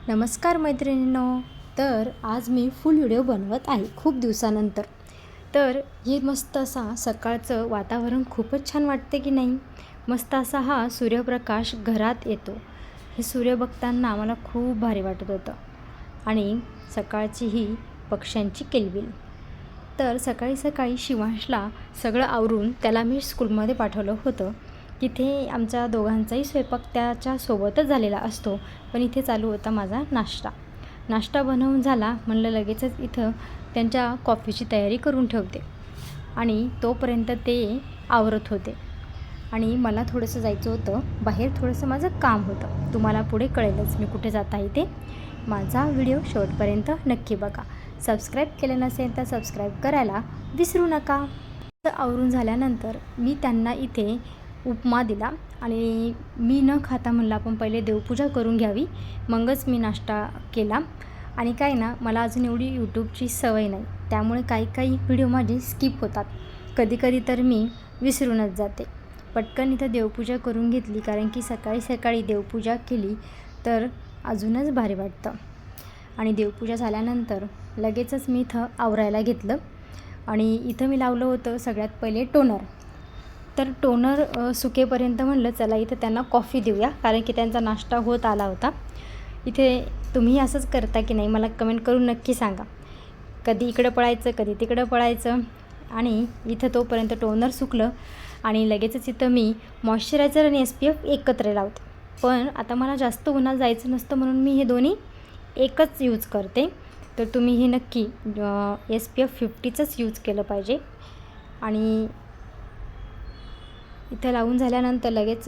नमस्कार मैत्रिणींनो. तर आज मी फुल व्हिडिओ बनवत आहे खूप दिवसानंतर. तर हे मस्त असा सकाळचं वातावरण खूपच छान वाटते की नाही. मस्त असा हा सूर्यप्रकाश घरात येतो. हे सूर्य बघताना मला खूप भारी वाटत होतं. आणि सकाळची ही पक्ष्यांची किलबिल. तर सकाळी सकाळी शिवांशला सगळं आवरून त्याला मी स्कूलमध्ये पाठवलं होतं. तिथे आमच्या दोघांचाही स्वयंपाक त्याच्यासोबतच झालेला असतो. पण इथे चालू होता माझा नाश्ता बनवून झाला. म्हणलं लगेचच इथं त्यांच्या कॉफीची तयारी करून ठेवते. आणि तोपर्यंत ते आवरत होते. आणि मला थोडंसं जायचं होतं बाहेर, थोडंसं माझं काम होतं. तुम्हाला पुढे कळेलच मी कुठे जात आहे ते. माझा व्हिडिओ शेवटपर्यंत नक्की बघा. सबस्क्राईब केलं नसेल तर सबस्क्राईब करायला विसरू नका. आवरून झाल्यानंतर मी त्यांना इथे उपमा दिला आणि मी न खाता म्हणलं आपण पहिले देवपूजा करून घ्यावी, मगच मी नाश्ता केला. आणि काय ना, मला अजून एवढी यूट्यूबची सवय नाही, त्यामुळे काही व्हिडिओ माझे स्किप होतात. कधी तर मी विसरूनच जाते. पटकन इथं देवपूजा करून घेतली, कारण की सकाळी सकाळी देवपूजा केली तर अजूनच भारी वाटतं. आणि देवपूजा झाल्यानंतर लगेचच मी इथं आवरायला घेतलं. आणि इथं मी लावलं होतं सगळ्यात पहिले टोनर. तर टोनर सुकेपर्यंत म्हणलं चला इथं त्यांना कॉफी देऊया, कारण की त्यांचा नाश्ता होत आला होता. इथे तुम्ही असंच करता की नाही मला कमेंट करून नक्की सांगा. कधी इकडं पळायचं कधी तिकडं पळायचं. आणि इथं तोपर्यंत टोनर सुकलं आणि लगेचच इथं मी मॉइश्चरायझर आणि SPF एकत्र लावते. पण आता मला जास्त उन्हात जायचं नसतं म्हणून मी हे दोन्ही एकच यूज करते. तर तुम्ही हे नक्की SPF 50चंच यूज केलं पाहिजे. आणि इथं लावून झाल्यानंतर लगेच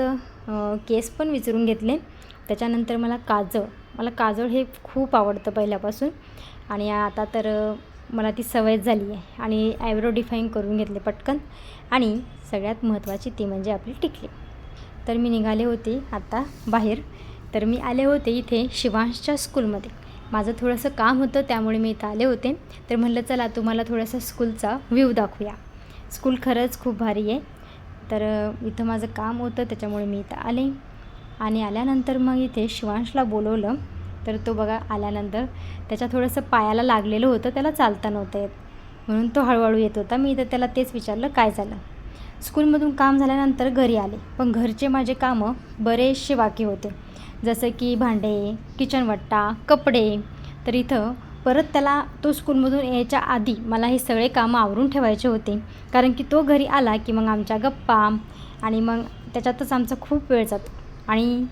केस पण विचारून घेतले. त्याच्यानंतर मला काजळ हे खूप आवडतं पहिल्यापासून. आणि आता तर मला ती सवयच झाली आहे. आणि आयब्रो डिफाईन करून घेतले पटकन. आणि सगळ्यात महत्त्वाची ती म्हणजे आपली टिकली. तर मी निघाले होते आता बाहेर. तर मी आले होते इथे शिवांशच्या स्कूलमध्ये. माझं थोडंसं काम होतं, त्यामुळे मी इथं आले होते. तर म्हणलं चला तुम्हाला थोडासा स्कूलचा व्ह्यू दाखवूया. स्कूल खरंच खूप भारी आहे. तर इथं माझं काम होतं, त्याच्यामुळे मी इथं आले. आणि आल्यानंतर मग इथे शिवांशला बोलवलं. तर तो बघा आल्यानंतर त्याच्या थोडंसं पायाला लागलेलं होतं, त्याला चालता नव्हतं येत, म्हणून तो हळूहळू येत होता. मी इथं त्याला तेच विचारलं काय झालं. स्कूलमधून काम झाल्यानंतर घरी आले, पण घरचे माझे कामं बरेचसे बाकी होते, जसं की भांडे, किचनवट्टा, कपडे. तर इथं परत त्याला तो स्कूलमधून यायच्या आधी मला हे सगळे कामं आवरून ठेवायचे होते, कारण की तो घरी आला की मग आमच्या गप्पा आणि मग त्याच्यातच आमचा खूप वेळ जातो. आणि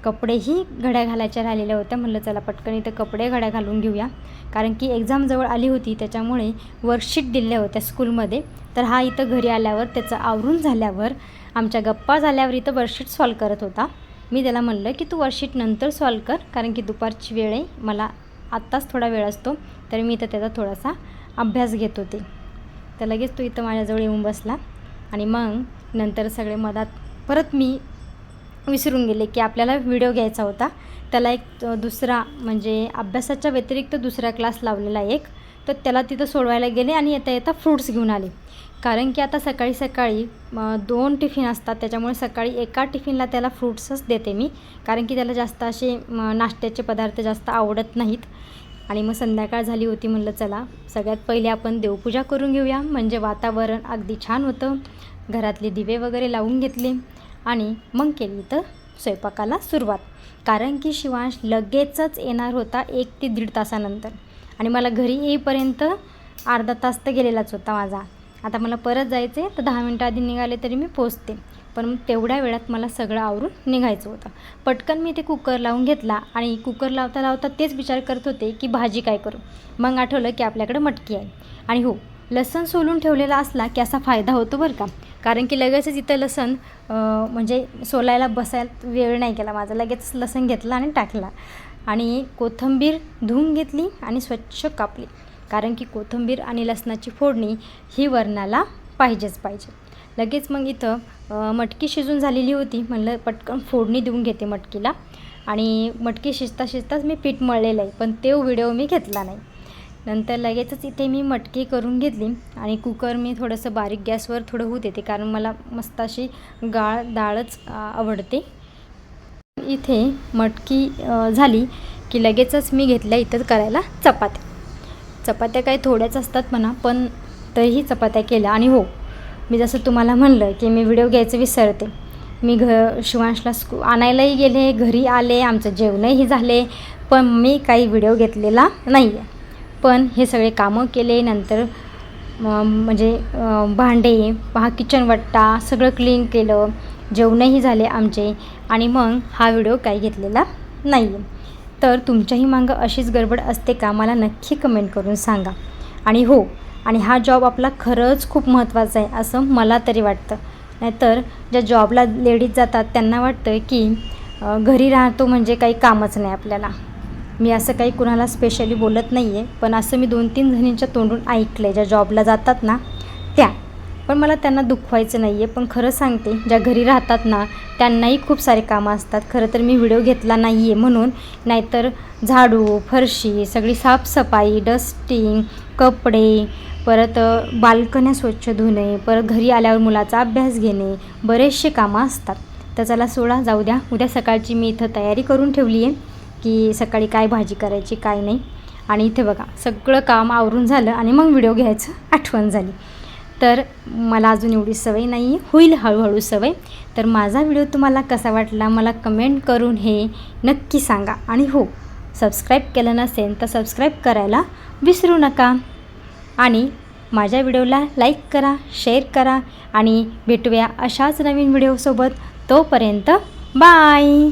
कपडेही घड्या घालायच्या राहिलेल्या होत्या. म्हणलं चला पटकन इथं कपडे घड्या घालून घेऊया, कारण की एक्झाम जवळ आली होती, त्याच्यामुळे वर्कशीट दिल्या होत्या स्कूलमध्ये. तर हा इथं घरी आल्यावर त्याचं आवरून झाल्यावर आमच्या गप्पा झाल्यावर इथं वर्कशीट सॉल्व करत होता. मी त्याला म्हणलं की तू वर्कशीट नंतर सॉल्व कर, कारण की दुपारची वेळ आहे, मला आत्ताच थोडा वेळ असतो. तर मी इथं त्याचा थोडासा अभ्यास घेत होते. तर लगेच तो इथं माझ्याजवळ येऊन बसला. आणि मग नंतर सगळे मधात परत मी विसरून गेले की आपल्याला व्हिडिओ घ्यायचा होता. त्याला एक दुसरा म्हणजे अभ्यासाच्या व्यतिरिक्त दुसरा क्लास लावलेला एक, तर त्याला तिथं सोडवायला गेले आणि येता फ्रूट्स घेऊन आले. कारण की आता सकाळी सकाळी 2 टिफिन असतात, त्याच्यामुळे सकाळी एका टिफिनला त्याला फ्रूट्सच देते मी, कारण की त्याला जास्त असे नाश्त्याचे पदार्थ जास्त आवडत नाहीत. आणि मग संध्याकाळ झाली होती. म्हणलं चला सगळ्यात पहिले आपण देवपूजा करून घेऊया, म्हणजे वातावरण अगदी छान होतं. घरातले दिवे वगैरे लावून घेतले आणि मग केली तर स्वयंपाकाला सुरुवात, कारण की शिवांश लगेचच येणार होता 1 ते 1.5 तासानंतर. आणि मला घरी येईपर्यंत अर्धा तास तर गेलेलाच होता माझा. आता मला परत जायचं आहे, तर 10 मिनटं आधी निघाले तरी मी पोचते. पण मग तेवढ्या वेळात मला सगळं आवरून निघायचं होतं. पटकन मी ते कुकर लावून घेतला आणि कुकर लावता लावता तेच विचार करत होते की भाजी काय करू. मग आठवलं की आपल्याकडे मटकी आहे. आणि हो, लसूण सोलून ठेवलेला असला की असा फायदा होतो बरं का, कारण की लगेचच इथं लसूण म्हणजे सोलायला बसायला वेळ नाही केला माझा. लगेच लसूण घेतला आणि टाकला. आणि कोथिंबीर धुवून घेतली आणि स्वच्छ कापली, कारण की कोथिंबीर आणि लसणाची फोडणी ही वरणाला पाहिजेच पाहिजे. लगेच मग इथं मटकी शिजून झालेली होती. म्हणलं पटकन फोडणी देऊन घेते मटकीला. आणि मटकी शिजताच मी पीठ मळलेलं आहे, पण तो व्हिडिओ मी घेतला नाही. नंतर लगेचच इथे मी मटकी करून घेतली. आणि कुकर मी थोडंसं बारीक गॅसवर थोडं होऊ देते, कारण मला मस्त अशी डाळच आवडते. इथे मटकी झाली की लगेचच मी घेतल्या इथं करायला चपात्या. चपात्या काही थोड्याच असतात म्हणा, पण तरीही चपात्या केल्या. आणि हो, मी जसं तुम्हाला म्हणलं की मी व्हिडिओ घ्यायचं विसरते. मी शिवांशला आणायलाही गेले, घरी आले, आमचं जेवणही झाले, पण मी काही व्हिडिओ घेतलेला नाही आहे. पण हे सगळे कामं केले नंतर म्हणजे भांडे पहा, किचन वट्टा सगळं क्लीन केलं, जेवणही झाले आमचे, आणि मग हा व्हिडिओ काही घेतलेला नाही आहे. तर तुमच्याही मागं अशीच गडबड असते का, मला नक्की कमेंट करून सांगा. आणि हो, आणि हा जॉब आपला खरंच खूप महत्त्वाचा आहे असं मला तरी वाटतं. नाहीतर ज्या जॉबला लेडीज जातात त्यांना वाटतं की घरी राहतो म्हणजे काही कामच नाही आपल्याला. मी असं काही कुणाला स्पेशली बोलत नाही आहे, पण असं मी 2-3 जणींच्या तोंडून ऐकलं आहे ज्या जॉबला जातात ना त्या. पण मला त्यांना दुखवायचं नाही आहे, पण खरं सांगते ज्या घरी राहतात ना त्यांनाही खूप सारे कामं असतात. खरं तर मी व्हिडिओ घेतला नाही आहे म्हणून, नाहीतर झाडू, फरशी, सगळी साफसफाई, डस्टिंग, कपडे, परत बाल्कन्या स्वच्छ धुणे, परत घरी आल्यावर मुलाचा अभ्यास घेणे, बरेचसे कामं असतात. तर चला सोडा, जाऊ द्या. उद्या सकाळची मी इथं तयारी करून ठेवली आहे की सकाळी काय भाजी करायची काय नाही. आणि इथे बघा सगळं काम आवरून झालं आणि मग व्हिडिओ घ्यायचं आठवण झाली. तर मला अजून एवढी सवय नाही आहे, होईल हळूहळू सवय. तर माझा व्हिडिओ तुम्हाला कसा वाटला मला कमेंट करून हे नक्की सांगा. आणि हो, सबस्क्राईब केलं नसेल तर सबस्क्राईब करायला विसरू नका. आणि माझ्या व्हिडिओला लाईक करा, शेअर करा, आणि भेटूया अशाच नवीन व्हिडिओसोबत. तोपर्यंत बाय.